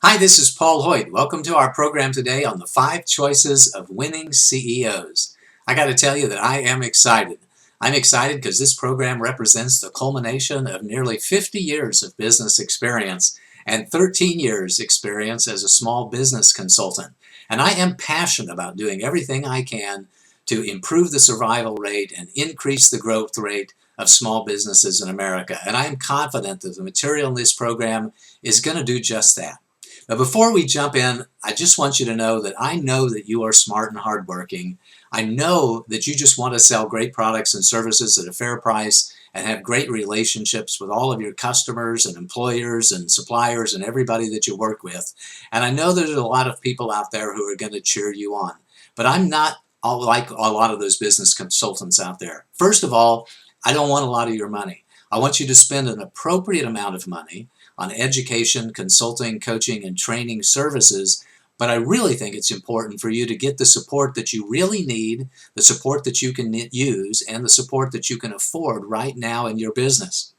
Hi, this is Paul Hoyt. Welcome to our program today on the 5 choices of winning CEOs. I got to tell you that I am excited. I'm excited because this program represents the culmination of nearly 50 years of business experience and 13 years experience as a small business consultant. And I am passionate about doing everything I can to improve the survival rate and increase the growth rate of small businesses in America. And I am confident that the material in this program is going to do just that. But before we jump in, I just want you to know that I know that you are smart and hardworking. I know that you just want to sell great products and services at a fair price and have great relationships with all of your customers and employers and suppliers and everybody that you work with. And I know there's a lot of people out there who are going to cheer you on. But I'm not like a lot of those business consultants out there. First of all, I don't want a lot of your money. I want you to spend an appropriate amount of money on education, consulting, coaching, and training services, but I really think it's important for you to get the support that you really need, the support that you can use, and the support that you can afford right now in your business.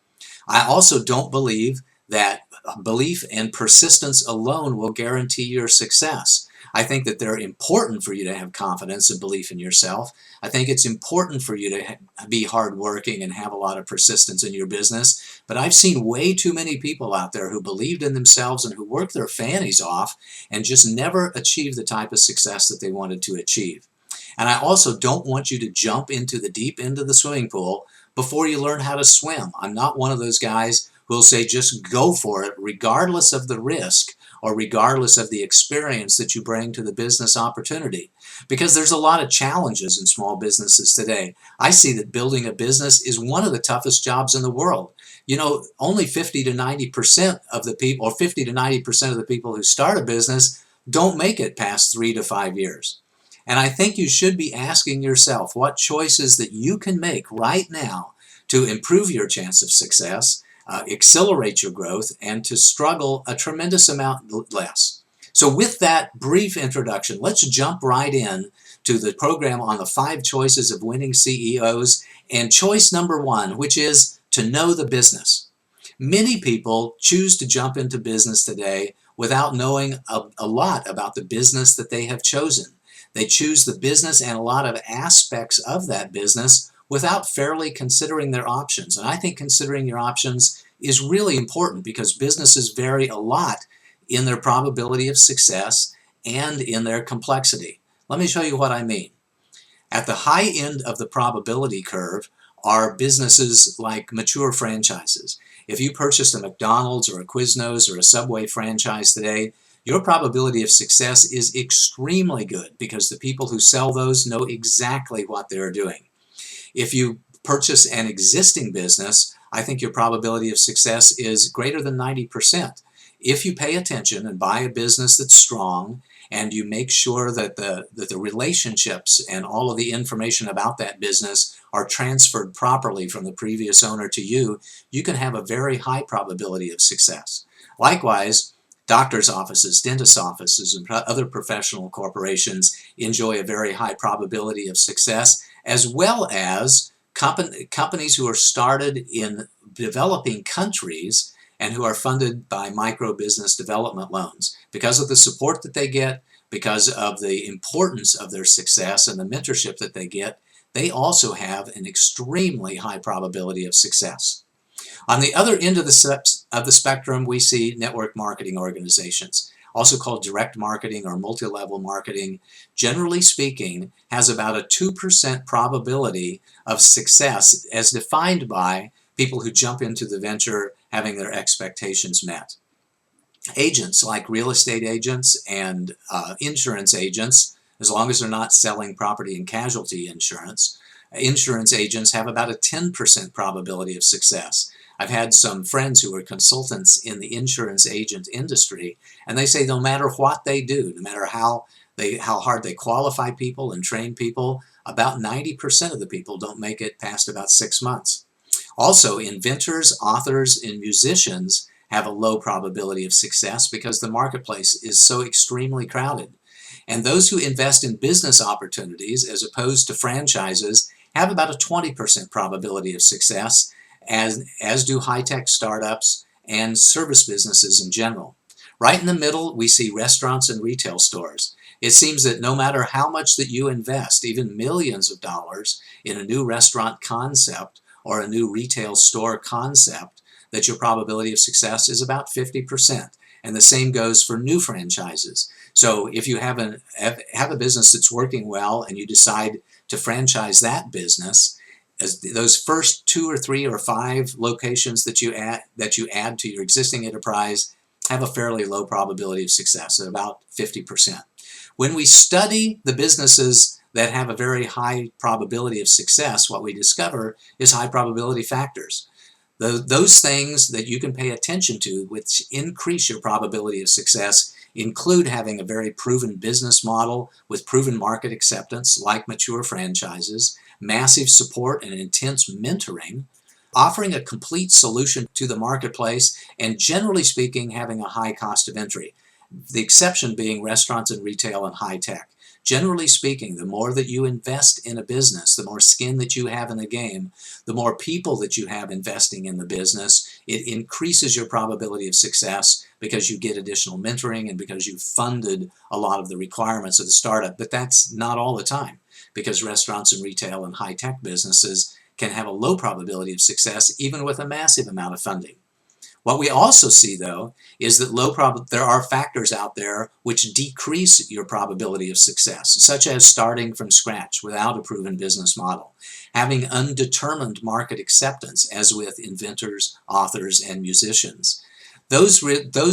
I also don't believe that belief and persistence alone will guarantee your success. I think that they're important for you to have confidence and belief in yourself. I think it's important for you to be hardworking and have a lot of persistence in your business. But I've seen way too many people out there who believed in themselves and who worked their fannies off and just never achieved the type of success that they wanted to achieve. And I also don't want you to jump into the deep end of the swimming pool before you learn how to swim. I'm not one of those guys who will say just go for it regardless of the risk or regardless of the experience that you bring to the business opportunity. Because there's a lot of challenges in small businesses today. I see that building a business is one of the toughest jobs in the world. You know, only 50 to 90% of the people, or 50 to 90% of the people who start a business don't make it past 3 to 5 years. And I think you should be asking yourself what choices that you can make right now to improve your chance of success, accelerate your growth, and to struggle a tremendous amount less. So with that brief introduction, let's jump right in to the program on the 5 choices of winning CEOs, and choice number 1, which is to know the business. Many people choose to jump into business today without knowing a lot about the business that they have chosen. They choose the business and a lot of aspects of that business without fairly considering their options. And I think considering your options is really important because businesses vary a lot in their probability of success and in their complexity. Let me show you what I mean. At the high end of the probability curve are businesses like mature franchises. If you purchased a McDonald's or a Quiznos or a Subway franchise today, your probability of success is extremely good because the people who sell those know exactly what they're doing. If you purchase an existing business, I think your probability of success is greater than 90%. If you pay attention and buy a business that's strong and you make sure that the relationships and all of the information about that business are transferred properly from the previous owner to you, you can have a very high probability of success. Likewise, doctors' offices, dentist offices, and other professional corporations enjoy a very high probability of success, as well as companies who are started in developing countries and who are funded by micro-business development loans. Because of the support that they get, because of the importance of their success and the mentorship that they get, they also have an extremely high probability of success. On the other end of the spectrum, we see network marketing organizations, also called direct marketing or multi-level marketing. Generally speaking, has about a 2% probability of success as defined by people who jump into the venture having their expectations met. Agents like real estate agents and insurance agents, as long as they're not selling property and casualty insurance, insurance agents have about a 10% probability of success. I've had some friends who are consultants in the insurance agent industry, and they say no matter what they do, no matter how hard they qualify people and train people, about 90% of the people don't make it past about 6 months. Also, inventors, authors, and musicians have a low probability of success because the marketplace is so extremely crowded. And those who invest in business opportunities as opposed to franchises have about a 20% probability of success, as do high-tech startups and service businesses in general. Right in the middle, we see restaurants and retail stores. It seems that no matter how much that you invest, even millions of dollars, in a new restaurant concept or a new retail store concept, that your probability of success is about 50%. And the same goes for new franchises. So if you have a business that's working well and you decide to franchise that business, as those first 2 or 3 or 5 locations that you add to your existing enterprise have a fairly low probability of success at about 50%. When we study the businesses that have a very high probability of success, what we discover is high probability factors. Those things that you can pay attention to which increase your probability of success include having a very proven business model with proven market acceptance, like mature franchises, massive support and intense mentoring, offering a complete solution to the marketplace, and generally speaking, having a high cost of entry. The exception being restaurants and retail and high tech. Generally speaking, the more that you invest in a business, the more skin that you have in the game, the more people that you have investing in the business, it increases your probability of success because you get additional mentoring and because you've funded a lot of the requirements of the startup. But that's not all the time, because restaurants and retail and high-tech businesses can have a low probability of success even with a massive amount of funding. What we also see, though, is that there are factors out there which decrease your probability of success, such as starting from scratch without a proven business model, having undetermined market acceptance, as with inventors, authors, and musicians. Those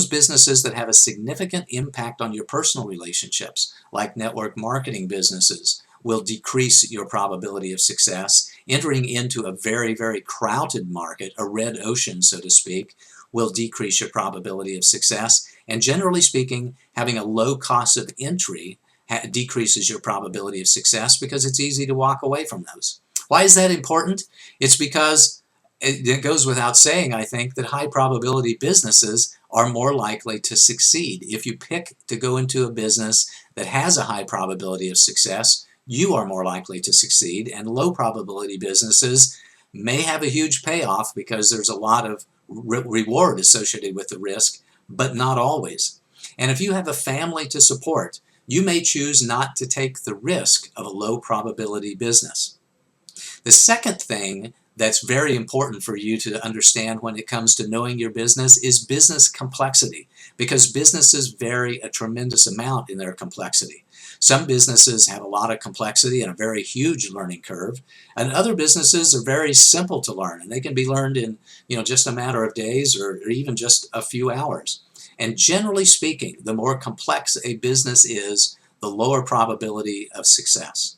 businesses that have a significant impact on your personal relationships, like network marketing businesses, will decrease your probability of success. Entering into a very, very crowded market, a red ocean, so to speak, will decrease your probability of success. And generally speaking, having a low cost of entry decreases your probability of success because it's easy to walk away from those. Why is that important? It's because it goes without saying, I think, that high probability businesses are more likely to succeed. If you pick to go into a business that has a high probability of success, you are more likely to succeed, and low probability businesses may have a huge payoff because there's a lot of reward associated with the risk, but not always. And if you have a family to support, you may choose not to take the risk of a low probability business. The second thing that's very important for you to understand when it comes to knowing your business is business complexity, because businesses vary a tremendous amount in their complexity. Some businesses have a lot of complexity and a very huge learning curve, and other businesses are very simple to learn, and they can be learned in just a matter of days or even just a few hours. And generally speaking, the more complex a business is, the lower probability of success.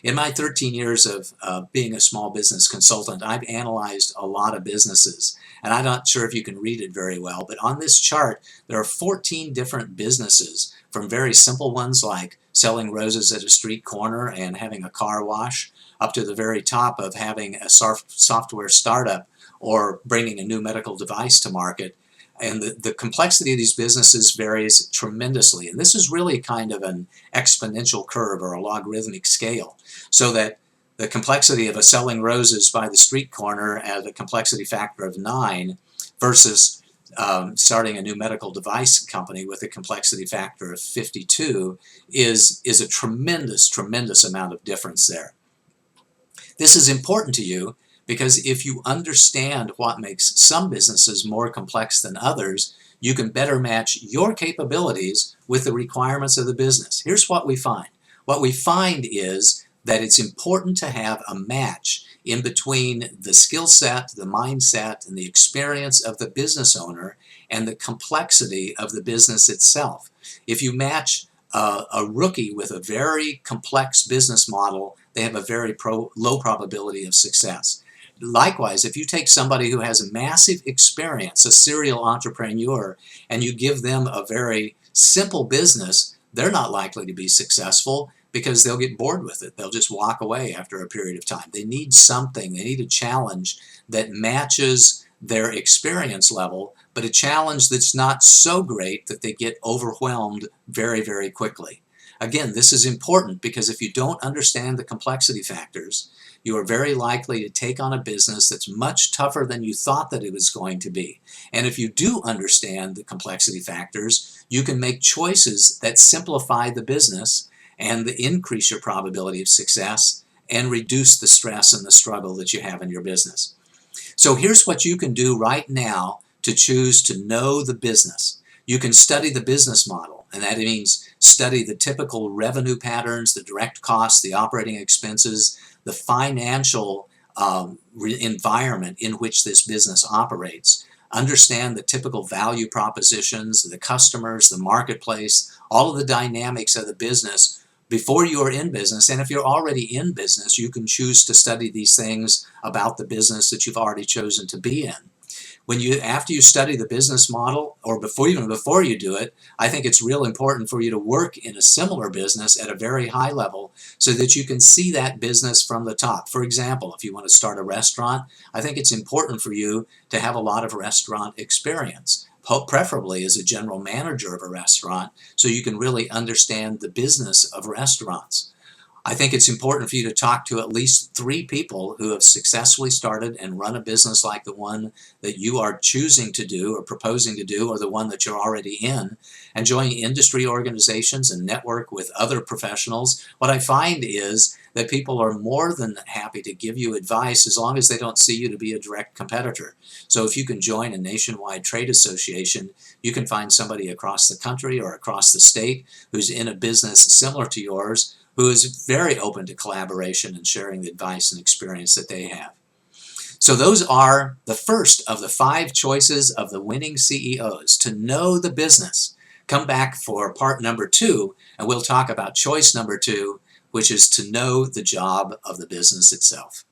In my 13 years of being a small business consultant, I've analyzed a lot of businesses, and I'm not sure if you can read it very well, but on this chart there are 14 different businesses, from very simple ones like selling roses at a street corner and having a car wash, up to the very top of having a software startup or bringing a new medical device to market. And the complexity of these businesses varies tremendously. And this is really kind of an exponential curve or a logarithmic scale, so that the complexity of a selling roses by the street corner at a complexity factor of 9 versus starting a new medical device company with a complexity factor of 52 is a tremendous amount of difference there. This is important to you because if you understand what makes some businesses more complex than others, you can better match your capabilities with the requirements of the business. Here's what we find. What we find is that it's important to have a match in between the skill set, the mindset, and the experience of the business owner and the complexity of the business itself. If you match a rookie with a very complex business model, they have a very low probability of success. Likewise, if you take somebody who has a massive experience, a serial entrepreneur, and you give them a very simple business, they're not likely to be successful because they'll get bored with it. They'll just walk away after a period of time. They need something, they need a challenge that matches their experience level, but a challenge that's not so great that they get overwhelmed very, very quickly. Again, this is important because if you don't understand the complexity factors, you are very likely to take on a business that's much tougher than you thought that it was going to be. And if you do understand the complexity factors, you can make choices that simplify the business and increase your probability of success and reduce the stress and the struggle that you have in your business. So here's what you can do right now to choose to know the business. You can study the business model, and that means study the typical revenue patterns, the direct costs, the operating expenses, the financial environment in which this business operates. Understand the typical value propositions, the customers, the marketplace, all of the dynamics of the business before you are in business. And if you're already in business, you can choose to study these things about the business that you've already chosen to be in. After you study the business model, or even before you do it, I think it's real important for you to work in a similar business at a very high level so that you can see that business from the top. For example, if you want to start a restaurant, I think it's important for you to have a lot of restaurant experience, preferably as a general manager of a restaurant, so you can really understand the business of restaurants. I think it's important for you to talk to at least 3 people who have successfully started and run a business like the one that you are choosing to do or proposing to do, or the one that you're already in, and join industry organizations and network with other professionals. What I find is that people are more than happy to give you advice as long as they don't see you to be a direct competitor. So if you can join a nationwide trade association, you can find somebody across the country or across the state who's in a business similar to yours, who is very open to collaboration and sharing the advice and experience that they have. So those are the first of the 5 choices of the winning CEOs: to know the business. Come back for part number 2, and we'll talk about choice number 2, which is to know the job of the business itself.